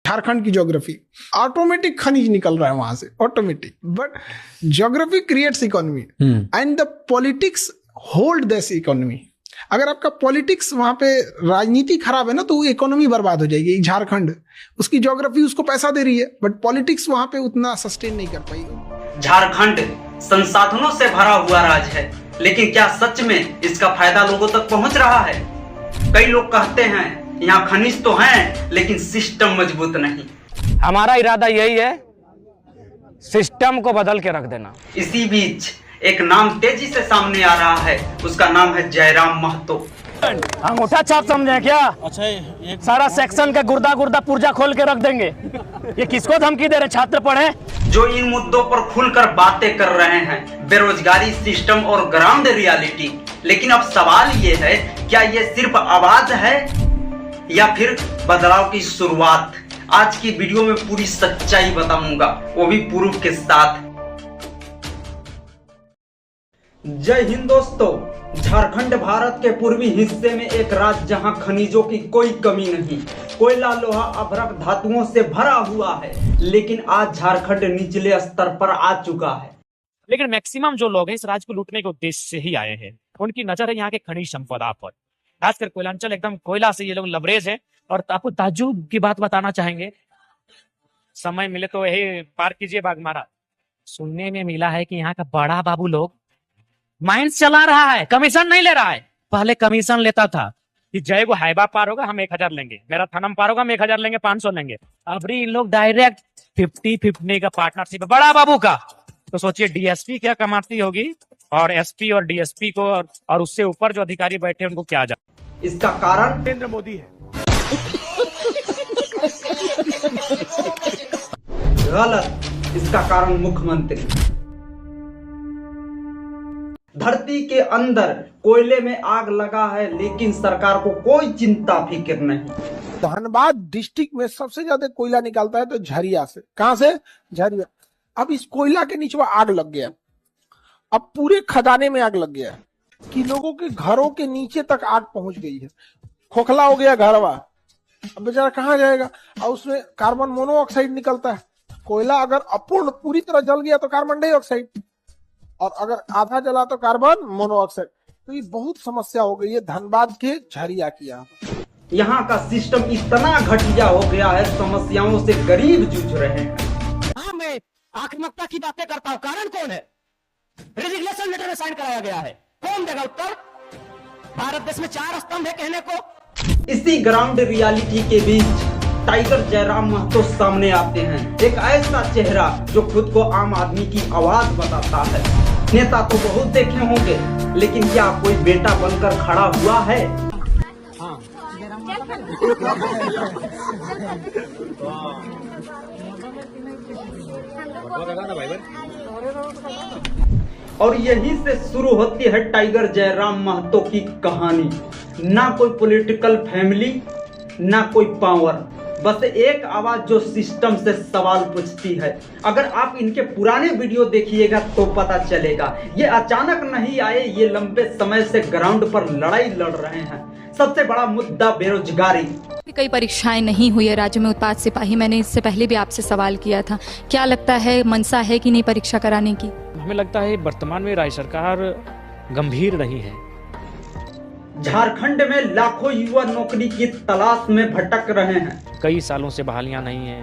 झारखंड की geography, automatic खनिज निकल रहा है वहां से, automatic. But geography creates economy and the politics hold this economy. अगर आपका पॉलिटिक्स वहां पे राजनीति खराब है ना, तो इकोनॉमी बर्बाद हो जाएगी। झारखंड, उसकी ज्योग्राफी उसको पैसा दे रही है, बट पॉलिटिक्स वहां पे उतना सस्टेन नहीं कर पाई। झारखंड संसाधनों से भरा हुआ राज्य है, लेकिन क्या सच में इसका फायदा लोगों तक पहुंच रहा है? कई लोग कहते हैं यहाँ खनिज तो हैं, लेकिन सिस्टम मजबूत नहीं। हमारा इरादा यही है, सिस्टम को बदल के रख देना। इसी बीच एक नाम तेजी से सामने आ रहा है, उसका नाम है जयराम महतो। अंगूठा छाप समझे क्या? अच्छा, सारा सेक्शन का गुर्दा गुर्दा पुर्जा खोल के रख देंगे। ये किसको धमकी दे रहे छात्र पढ़े? जो इन मुद्दों पर खुलकर बातें कर रहे हैं, बेरोजगारी, सिस्टम और ग्राउंड रियलिटी। लेकिन अब सवाल ये है, क्या ये सिर्फ आवाज है या फिर बदलाव की शुरुआत? आज की वीडियो में पूरी सच्चाई बताऊंगा, वो भी प्रूफ के साथ। जय हिंद दोस्तों। झारखंड भारत के पूर्वी हिस्से में एक राज्य जहां खनिजों की कोई कमी नहीं, कोयला, लोहा, अभ्रक धातुओं से भरा हुआ है। लेकिन आज झारखंड निचले स्तर पर आ चुका है। लेकिन मैक्सिमम जो लोग हैं इस राज्य को लूटने के उद्देश्य से ही आए हैं। उनकी नजर है यहाँ के खनिज संपदा पर, खासकर कोयलांचल एकदम कोयला से ये लोग लबरेज है। और आपको ताज्जुब की बात बताना चाहेंगे, समय मिले तो यही पार कीजिए बागमारा। सुनने में मिला है कि यहाँ का बड़ा बाबू लोग माइंस चला रहा है, कमीशन नहीं ले रहा है। पहले कमीशन लेता था कि जय को हाईबा पार होगा हम 1000 लेंगे, मेरा थनम पार होगा हम 1000 लेंगे, 500 लेंगे। अब इन लोग डायरेक्ट 50-50 का पार्टनरशिप है बड़ा बाबू का। तो सोचिए डीएसपी क्या कमाती होगी, और एसपी और डीएसपी को और उससे ऊपर जो अधिकारी बैठे हैं उनको क्या जा। इसका कारण नरेंद्र मोदी है। गलत, इसका कारण मुख्यमंत्री। धरती के अंदर कोयले में आग लगा है, लेकिन सरकार को कोई चिंता फिक्र नहीं। धनबाद डिस्ट्रिक्ट में सबसे ज्यादा कोयला निकलता है तो झरिया से। कहां से? झरिया। अब इस कोयला के नीचे आग लग गया, अब पूरे खदाने में आग लग गया कि लोगों के घरों के नीचे तक आग पहुंच गई है। खोखला हो गया घरवा, अब बेचारा कहाँ जाएगा? और उसमें कार्बन मोनोऑक्साइड निकलता है। कोयला अगर अपूर्ण पूरी तरह जल गया तो कार्बन डाइऑक्साइड, और अगर आधा जला तो कार्बन मोनोऑक्साइड। तो ये बहुत समस्या हो गई है धनबाद के झरिया की। यहाँ का सिस्टम इतना घटिया हो गया है, समस्याओं से गरीब जूझ रहे हैं। हाँ, मैं आक्रामकता की बातें करता हूँ, कारण कौन है? रेजिग्नेशन लेटर में साइन कराया गया है, कौन देगा उत्तर? भारत देश में 4 स्तंभ है कहने को। इसी ग्राउंड रियलिटी के बीच टाइगर जयराम महतो सामने आते हैं, एक ऐसा चेहरा जो खुद को आम आदमी की आवाज बताता है। नेता तो बहुत देखे होंगे, लेकिन क्या कोई बेटा बनकर खड़ा हुआ है? हाँ। और यहीं से शुरू होती है टाइगर जयराम महतो की कहानी। ना कोई पॉलिटिकल फैमिली, ना कोई पावर, बस एक आवाज जो सिस्टम से सवाल पूछती है। अगर आप इनके पुराने वीडियो देखिएगा तो पता चलेगा, ये अचानक नहीं आए, ये लंबे समय से ग्राउंड पर लड़ाई लड़ रहे हैं। सबसे बड़ा मुद्दा बेरोजगारी। कई परीक्षाएं नहीं हुई है राज्य में उत्पाद सिपाही, मैंने इससे पहले भी आपसे सवाल किया था। क्या लगता है, मनसा है कि नहीं परीक्षा कराने की? हमें लगता है वर्तमान में राज्य सरकार गंभीर नहीं है। झारखंड में लाखों युवा नौकरी की तलाश में भटक रहे हैं। कई सालों से बहालियां नहीं है,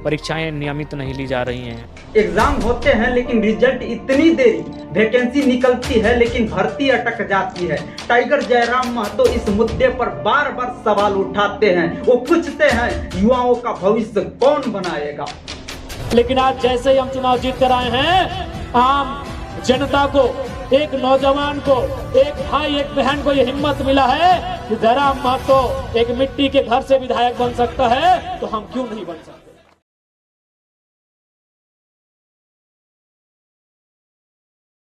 परीक्षाएं नियमित नहीं ली जा रही हैं। एग्जाम होते हैं लेकिन रिजल्ट इतनी देरी, वैकेंसी निकलती है लेकिन भर्ती अटक जाती है। टाइगर जयराम महतो इस मुद्दे पर बार बार सवाल उठाते हैं। वो पूछते हैं, युवाओं का भविष्य कौन बनाएगा? लेकिन आज जैसे ही हम चुनाव जीत कर आए हैं, आम जनता को, एक नौजवान को, एक भाई एक बहन को ये हिम्मत मिला है कि जयराम महतो एक मिट्टी के घर से विधायक बन सकता है, तो हम क्यों नहीं बन सकते?